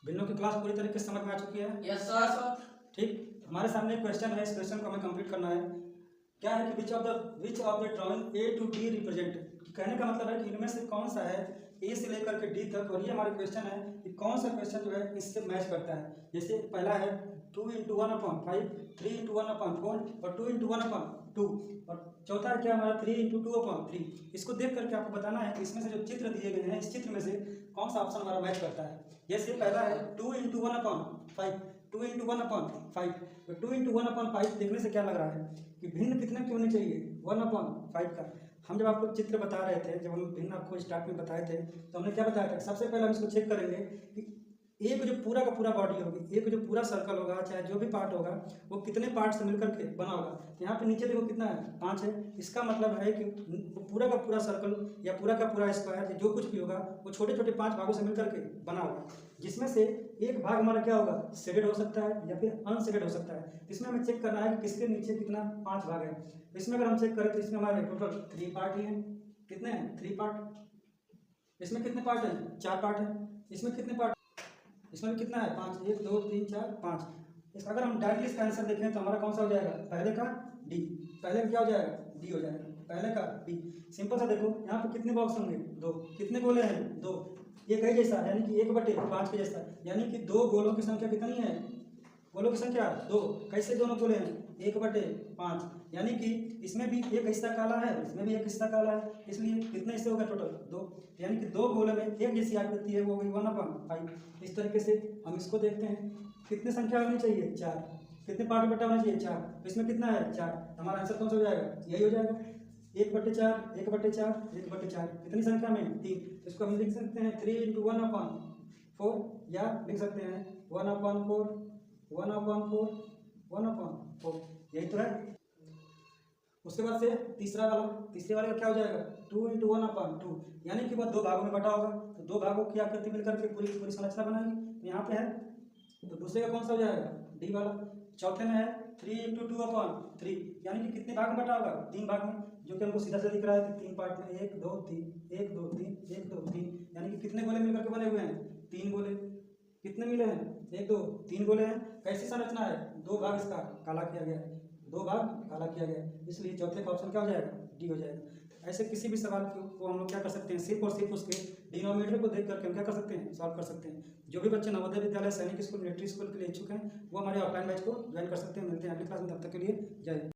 भिन्नों की क्लास पूरी तरीके से समझ में आ चुकी है? Yes sir. ठीक, हमारे सामने एक क्वेश्चन है, इस क्वेश्चन को हमें कंप्लीट करना है। क्या है कि which of the drawing a two D represent, कहने का मतलब है कि इनमें से कौन सा है ए से लेकर के डी तक, और ये हमारे क्वेश्चन है कि कौन सा क्वेश्चन जो है इससे मैच करता है। जैसे पहला है 2 इंटू 1/5, 3 इंटू 1/4 और 2 इंटू 1/2, और चौथा है क्या हमारा 3 इंटू 2/3। इसको देख करके आपको बताना है कि इसमें से जो चित्र दिए गए हैं, इस चित्र में से कौन सा ऑप्शन हमारा मैच करता है। जैसे पहला है 2 इंटू 1/5, 2 इंटू 1/5, तो 2 इंटू 1/5 देखने से क्या लग रहा है कि भिन्न कितने की होनी चाहिए, 1/5 का। हम जब आपको चित्र बता रहे थे, जब हम भिन्न आपको स्टार्ट में बताए थे, तो हमने क्या बताया था, सबसे पहले हम इसको चेक करेंगे कि एक जो पूरा का पूरा बॉडी होगी, एक जो पूरा सर्कल होगा, चाहे जो भी पार्ट होगा, वो कितने पार्ट से मिलकर के बना होगा। तो यहाँ पे नीचे देखो कितना है, 5 है। इसका मतलब है कि पूरा का पूरा सर्कल या पूरा का पूरा स्क्वायर जो कुछ भी होगा वो छोटे छोटे 5 भागों से मिलकर के बना होगा, जिसमें से एक भाग हमारा क्या होगा, शेडेड हो सकता है या फिर अनशेडेड हो सकता है। इसमें हमें चेक करना है कि किसके नीचे कितना 5 भाग है। तो इसमें अगर हम चेक करें तो इसमें हमारे टोटल 3 पार्ट ही हैं। कितने हैं, 3 पार्ट। इसमें कितने पार्ट हैं, 4 पार्ट हैं। इसमें कितने पार्ट, इसमें भी कितना है, 5, 1 2 3 4 5। इसका अगर हम डायरेक्टली इसका आंसर देखें तो हमारा कौन सा हो जाएगा, पहले का डी। पहले का क्या हो जाएगा, डी हो जाएगा, पहले का डी। सिंपल सा देखो यहाँ पे कितने बॉक्स होंगे, 2। कितने गोले हैं, 2। ये कई जैसा यानी कि 1/5 के जैसा, यानी कि 2 गोलों की संख्या कितनी है, गोलों की संख्या 2। कैसे दोनों गोले हैं, 1/5, यानी कि इसमें भी एक हिस्सा काला है, इसमें भी एक हिस्सा काला है, इसलिए कितने हिस्से हो गए टोटल, 2। यानी कि 2 गोले में एक जैसी आकृति है, वो हो गई 1/5। इस तरीके से हम इसको देखते हैं। कितने संख्या होनी चाहिए, 4। कितने पार्ट में बटा होना चाहिए, 4। तो इसमें कितना है, 4। हमारा आंसर कौन सा हो जाएगा, यही हो जाएगा, 1/4, 1/4, 1/4। कितनी संख्या में, 3। तो इसको हम लिख सकते हैं 3 इंटू 1/4, या लिख सकते हैं 1/4, 1/4, 1/4। यही तो है। उसके बाद से तीसरे वाले का क्या हो जाएगा, 2 इंटू 1/2, यानी कि वह 2 भागों में बटा होगा, तो 2 भागों की आकृति मिलकर के पूरी पूरी संरचना बनाएगी। तो यहाँ पे है, तो दूसरे का कौन सा हो जाएगा, डी वाला। चौथे में है 3 इंटू 2/3, यानी कि कितने भाग में बटा होगा, 3 भाग में, जो कि हमको सीधा से दिख रहा है कि 3 पार्ट में, 1 2 3, 1 2 3, 1 2 3, यानी कि कितने गोले मिलकर के बने हुए हैं, 3 गोले। कितने मिले हैं, 1 2 3 गोले हैं। कैसी संरचना है, 2 भाग इसका काला किया गया है, 2 भाग काला किया गया है, इसलिए चौथे का ऑप्शन क्या हो जाएगा, डी हो जाएगा। ऐसे किसी भी सवाल को हम लोग क्या कर सकते हैं, सिर्फ और सिर्फ उसके डिनोमिनेटर को देख करके हम क्या कर सकते हैं, सॉल्व कर सकते हैं। जो भी बच्चे नवोदय विद्यालय, सैनिक स्कूल, मिलिट्री स्कूल के लिए इच्छुक हैं, वो हमारे ऑफलाइन बैच को ज्वाइन कर सकते हैं। मिलते हैं अगली क्लास में, तब तक के लिए जय हिंद।